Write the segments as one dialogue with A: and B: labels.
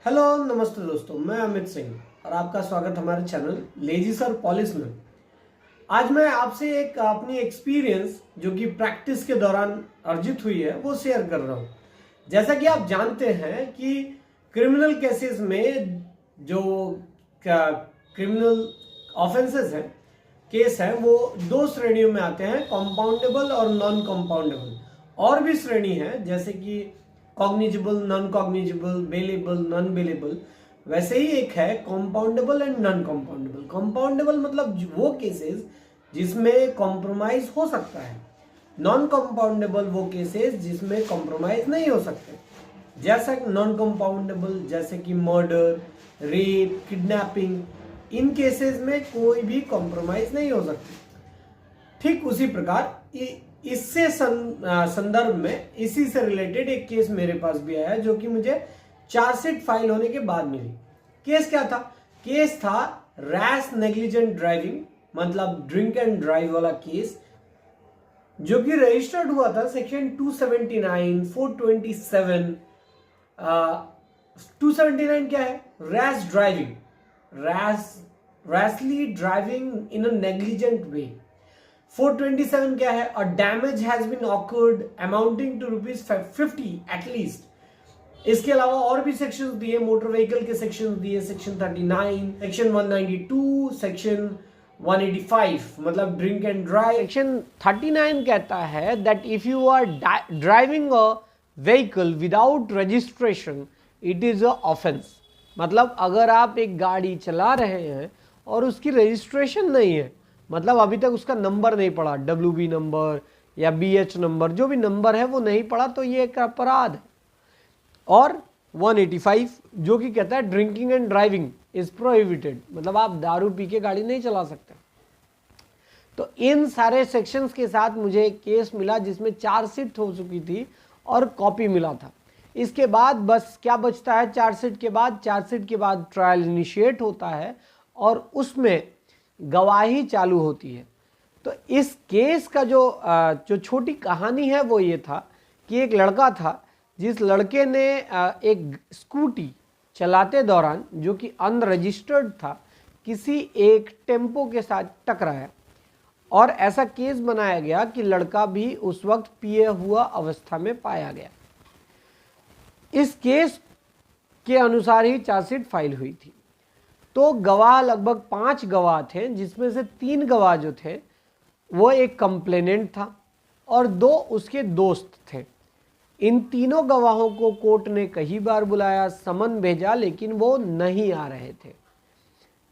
A: Hello नमस्ते दोस्तों, मैं अमित सिंह और आपका स्वागत हमारे चैनल लेजी सर पॉलिश में। आज मैं आपसे एक अपनी एक्सपीरियंस जो कि प्रैक्टिस के दौरान अर्जित हुई है वो शेयर कर रहा हूँ। जैसा कि आप जानते हैं कि क्रिमिनल केसेस में जो क्रिमिनल ऑफेंसेस हैं, केस हैं, वो दो श्रेणियों में आते हैं, कंपाउंडेबल और नॉन कंपाउंडेबल। और भी श्रेणी है जैसे कि cognizable, non cognizable, bailable, non bailable. वैसे ही एक है compoundable and non compoundable. Compoundable मतलब वो केसेस जिसमें कॉम्प्रोमाइज हो सकता है, नॉन कंपाउंडेबल वो केसेस जिसमें कॉम्प्रोमाइज नहीं हो सकते। जैसा नॉन कंपाउंडेबल जैसे कि मर्डर, रेप, किडनैपिंग, इन केसेस में कोई भी कॉम्प्रोमाइज नहीं हो सकती। ठीक उसी प्रकार इससे संदर्भ में इसी से रिलेटेड एक केस मेरे पास भी आया जो कि मुझे चार्जशीट फाइल होने के बाद मिली। केस क्या था? केस था रैश नेग्लिजेंट ड्राइविंग, मतलब ड्रिंक एंड ड्राइव वाला केस, जो कि रजिस्टर्ड हुआ था सेक्शन 279, 427। 279 क्या है? Rash driving, rashly driving in a negligent way. 427 क्या है? A damage has been occurred amounting to ₹50 at least. इसके अलावा और भी सेक्शंस दिए, मोटर व्हीकल के सेक्शंस दिए, सेक्शन 39, सेक्शन 192, सेक्शन 185, मतलब ड्रिंक एंड ड्राइव। सेक्शन 39 कहता है that if you are driving a vehicle without registration it is a offence. मतलब अगर आप एक गाड़ी चला रहे हैं और उसकी रजिस्ट्रेशन नहीं है, मतलब अभी तक उसका नंबर नहीं पड़ा, WB नंबर या BH नंबर, जो भी नंबर है वो नहीं पड़ा, तो ये एक अपराध है। और 185 जो कि कहता है drinking and driving is prohibited, मतलब आप दारू पी के गाड़ी नहीं चला सकते। तो इन सारे सेक्शंस के साथ मुझे एक केस मिला जिसमें चार्जशीट हो चुकी थी और कॉपी मिला था। इसके बाद बस क्या बचता है? चार्जशीट के बाद ट्रायल इनिशिएट होता है और उसमें गवाही चालू होती है। तो इस केस का जो छोटी कहानी है वो ये था कि एक लड़का था जिस लड़के ने एक स्कूटी चलाते दौरान, जो कि अनरजिस्टर्ड था, किसी एक टेम्पो के साथ टकराया और ऐसा केस बनाया गया कि लड़का भी उस वक्त पिए हुआ अवस्था में पाया गया। इस केस के अनुसार ही चार्जशीट फाइल हुई थी। तो गवाह लगभग 5 गवाह थे, जिसमें से 3 गवाह जो थे वो एक कंप्लेनेंट था और 2 उसके दोस्त थे। इन तीनों गवाहों को कोर्ट ने कई बार बुलाया, समन भेजा, लेकिन वो नहीं आ रहे थे।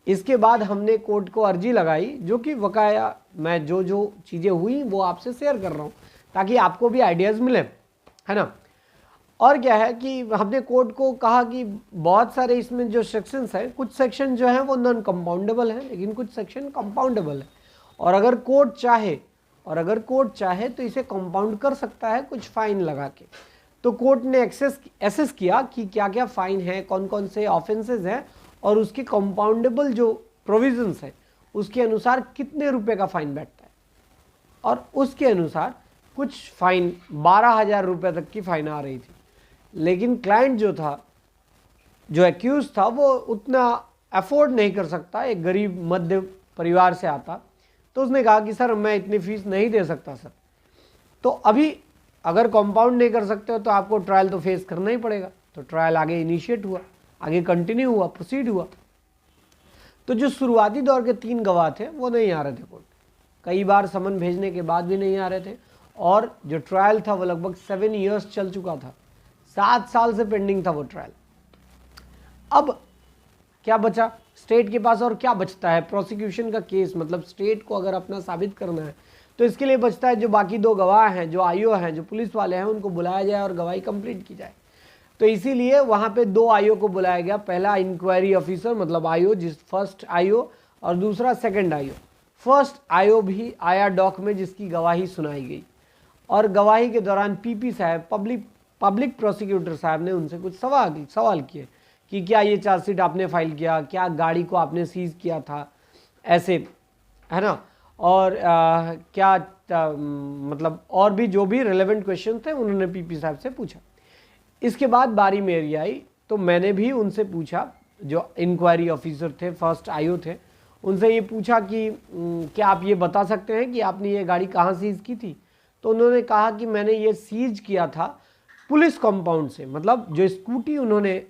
A: इसके बाद हमने कोर्ट को अर्जी लगाई, जो कि वकाया मैं जो चीज़ें हुई वो आपसे शेयर कर रहा हूँ ताकि आपको भी आइडियाज़ मिले, है ना। और क्या है कि हमने कोर्ट को कहा कि बहुत सारे इसमें जो सेक्शंस हैं, कुछ सेक्शन जो हैं वो नॉन कंपाउंडेबल हैं, लेकिन कुछ सेक्शन कंपाउंडेबल है। और अगर कोर्ट चाहे तो इसे कंपाउंड कर सकता है कुछ फाइन लगा के। तो कोर्ट ने एसेस किया कि क्या क्या फाइन है, कौन कौन से ऑफेंसेस हैं और उसके कंपाउंडेबल जो प्रोविजंस हैं उसके अनुसार कितने रुपए का फाइन बैठता है। और उसके अनुसार कुछ फाइन 12,000 रुपये तक की फाइन आ रही थी। लेकिन क्लाइंट जो एक्यूज था वो उतना अफोर्ड नहीं कर सकता, एक गरीब मध्य परिवार से आता। तो उसने कहा कि सर मैं इतनी फीस नहीं दे सकता सर। तो अभी अगर कंपाउंड नहीं कर सकते हो तो आपको ट्रायल तो फेस करना ही पड़ेगा। तो ट्रायल आगे इनिशिएट हुआ, आगे कंटिन्यू हुआ, प्रोसीड हुआ। तो जो शुरुआती दौर के 3 गवाह थे वो नहीं आ रहे थे कोर्ट, कई बार समन भेजने के बाद भी नहीं आ रहे थे। और जो ट्रायल था वो लगभग 7 ईयर्स चल चुका था, 7 साल से पेंडिंग था वो ट्रायल। अब क्या बचा स्टेट के पास, और क्या बचता है? प्रोसिक्यूशन का केस, मतलब स्टेट को अगर अपना साबित करना है तो इसके लिए बचता है जो बाकी 2 गवाह हैं, जो आईओ हैं, जो पुलिस वाले हैं, उनको बुलाया जाए और गवाही कंप्लीट की जाए। तो इसीलिए वहाँ पे 2 आईओ को बुलाया गया। पहला इंक्वायरी ऑफिसर मतलब आईओ, जिस फर्स्ट आईओ, और दूसरा सेकंड आईओ। फर्स्ट आईओ भी आया डॉक में, जिसकी गवाही सुनाई गई। और गवाही के दौरान पीपी साहब, पब्लिक प्रोसिक्यूटर साहब ने उनसे कुछ सवाल किए कि क्या ये चार्जशीट आपने फाइल किया, क्या गाड़ी को आपने सीज किया था, ऐसे, है ना। और मतलब और भी जो भी रिलेवेंट क्वेश्चन थे उन्होंने पीपी साहब से पूछा। इसके बाद बारी मेरी आई तो मैंने भी उनसे पूछा, जो इंक्वायरी ऑफिसर थे, फर्स्ट आईओ थे, उनसे ये पूछा कि क्या आप ये बता सकते हैं कि आपने ये गाड़ी कहाँ सीज की थी। तो उन्होंने कहा कि मैंने ये सीज किया था पुलिस कंपाउंड से, मतलब जो स्कूटी उन्होंने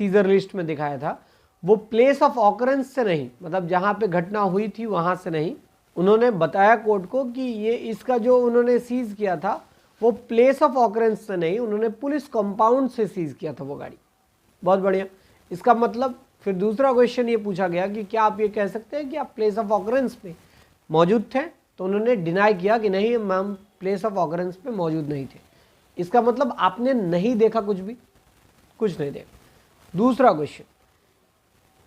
A: सीजर लिस्ट में दिखाया था वो प्लेस ऑफ ऑकरेंस से नहीं, मतलब जहाँ पे घटना हुई थी वहाँ से नहीं। उन्होंने बताया कोर्ट को कि ये इसका जो उन्होंने सीज किया था वो प्लेस ऑफ ऑकरेंस से नहीं, उन्होंने पुलिस कंपाउंड से सीज किया था वो गाड़ी। बहुत बढ़िया। इसका मतलब फिर दूसरा क्वेश्चन ये पूछा गया कि क्या आप ये कह सकते हैं कि आप प्लेस ऑफ ऑकरेंस पे मौजूद थे, तो उन्होंने डिनाई किया कि नहीं मैम, प्लेस ऑफ ऑकरेंस पे मौजूद नहीं थे। इसका मतलब आपने नहीं देखा, कुछ नहीं देखा। दूसरा क्वेश्चन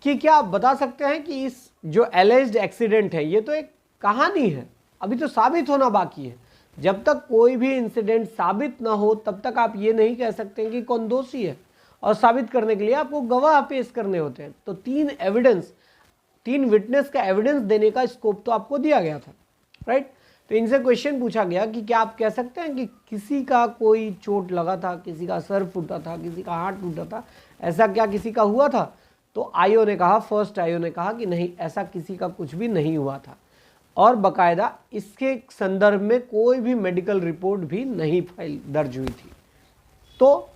A: कि क्या आप बता सकते हैं कि इस जो एलिज्ड एक्सीडेंट है ये तो एक कहानी है, अभी तो साबित होना बाकी है। जब तक कोई भी इंसिडेंट साबित ना हो तब तक आप ये नहीं कह सकते कि कौन दोषी है, और साबित करने के लिए आपको गवाह पेश करने होते हैं। तो तीन विटनेस का एविडेंस देने का स्कोप तो आपको दिया गया था, राइट। तो इनसे क्वेश्चन पूछा गया कि क्या आप कह सकते हैं कि किसी का कोई चोट लगा था, किसी का सर फूटा था, किसी का हाथ टूटा था, ऐसा क्या किसी का हुआ था। तो आईओ ने कहा, फर्स्ट आईओ ने कहा कि नहीं, ऐसा किसी का कुछ भी नहीं हुआ था, और बकायदा इसके संदर्भ में कोई भी मेडिकल रिपोर्ट भी नहीं फाइल दर्ज हुई थी। तो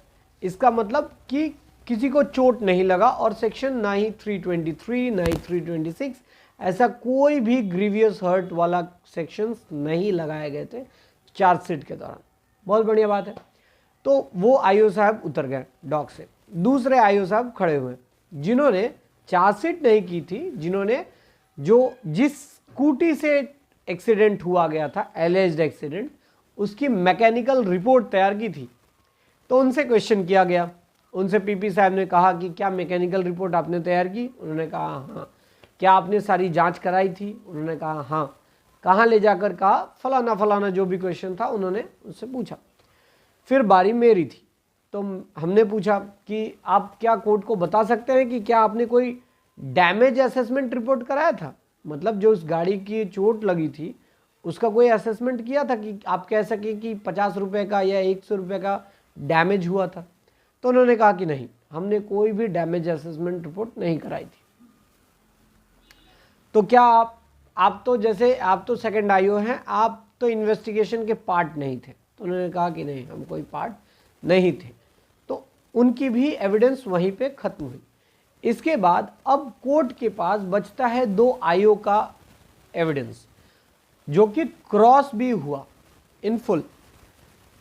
A: इसका मतलब कि किसी को चोट नहीं लगा, और सेक्शन ना ही 323 ना ही 326 ऐसा कोई भी ग्रीवियस हर्ट वाला सेक्शंस नहीं लगाए गए थे चार्जशीट के दौरान। बहुत बढ़िया बात है। तो वो आईओ साहब उतर गए डॉक से। दूसरे आईओ साहब खड़े हुए जिन्होंने चार्जशीट नहीं की थी, जिन्होंने जिस स्कूटी से एक्सीडेंट हुआ गया था, एलिज्ड एक्सीडेंट, उसकी मैकेनिकल रिपोर्ट तैयार की थी। तो उनसे क्वेश्चन किया गया। उनसे पीपी साहब ने कहा कि क्या मैकेनिकल रिपोर्ट आपने तैयार की। उन्होंने कहा हाँ। क्या आपने सारी जांच कराई थी। उन्होंने कहा हाँ। कहाँ ले जाकर कहा, फलाना फलाना, जो भी क्वेश्चन था उन्होंने उससे पूछा। फिर बारी मेरी थी, तो हमने पूछा कि आप क्या कोर्ट को बता सकते हैं कि क्या आपने कोई डैमेज असेसमेंट रिपोर्ट कराया था, मतलब जो उस गाड़ी की चोट लगी थी उसका कोई असेसमेंट किया था कि आप कह सकें कि 50 रुपये का या 100 रुपये का डैमेज हुआ था। तो उन्होंने कहा कि नहीं, हमने कोई भी डैमेज असेसमेंट रिपोर्ट नहीं कराई थी। तो क्या आप तो सेकंड आईओ हैं, आप तो इन्वेस्टिगेशन के पार्ट नहीं थे। तो उन्होंने कहा कि नहीं, हम कोई पार्ट नहीं थे। तो उनकी भी एविडेंस वहीं पे खत्म हुई। इसके बाद अब कोर्ट के पास बचता है 2 आईओ का एविडेंस, जो कि क्रॉस भी हुआ इन फुल।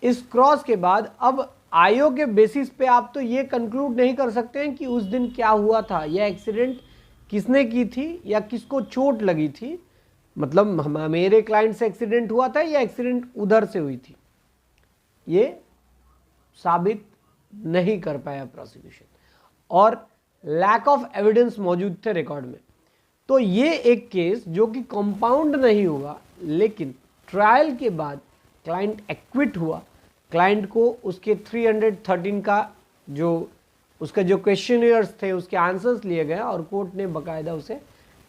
A: इस क्रॉस के बाद अब आईओ के बेसिस पे आप तो ये कंक्लूड नहीं कर सकते हैं कि उस दिन क्या हुआ था, यह एक्सीडेंट किसने की थी या किसको चोट लगी थी, मतलब मेरे क्लाइंट से एक्सीडेंट हुआ था या एक्सीडेंट उधर से हुई थी, ये साबित नहीं कर पाया प्रोसिक्यूशन, और लैक ऑफ एविडेंस मौजूद थे रिकॉर्ड में। तो ये एक केस जो कि कंपाउंड नहीं हुआ, लेकिन ट्रायल के बाद क्लाइंट एक्विट हुआ। क्लाइंट को उसके 313 का उसका जो क्वेश्चनियर्स थे उसके आंसर्स लिए गए और कोर्ट ने बकायदा उसे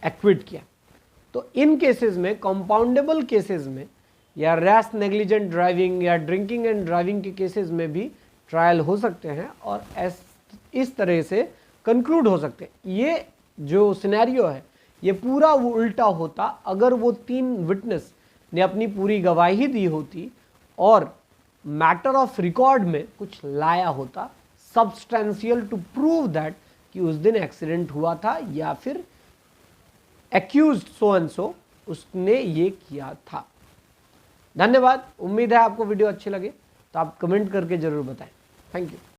A: एक्विट किया। तो इन केसेस में, कंपाउंडेबल केसेस में, या रैश नेग्लिजेंट ड्राइविंग या ड्रिंकिंग एंड ड्राइविंग के केसेस में भी ट्रायल हो सकते हैं और इस तरह से कंक्लूड हो सकते हैं। ये जो सिनेरियो है ये पूरा वो उल्टा होता अगर वो 3 विटनेस ने अपनी पूरी गवाही दी होती और मैटर ऑफ रिकॉर्ड में कुछ लाया होता सब्सटेंशियल टू प्रूव दैट कि उस दिन एक्सीडेंट हुआ था या फिर एक्यूज्ड सो एंड सो उसने ये किया था। धन्यवाद। उम्मीद है आपको वीडियो अच्छी लगे तो आप कमेंट करके जरूर बताएं। Thank you.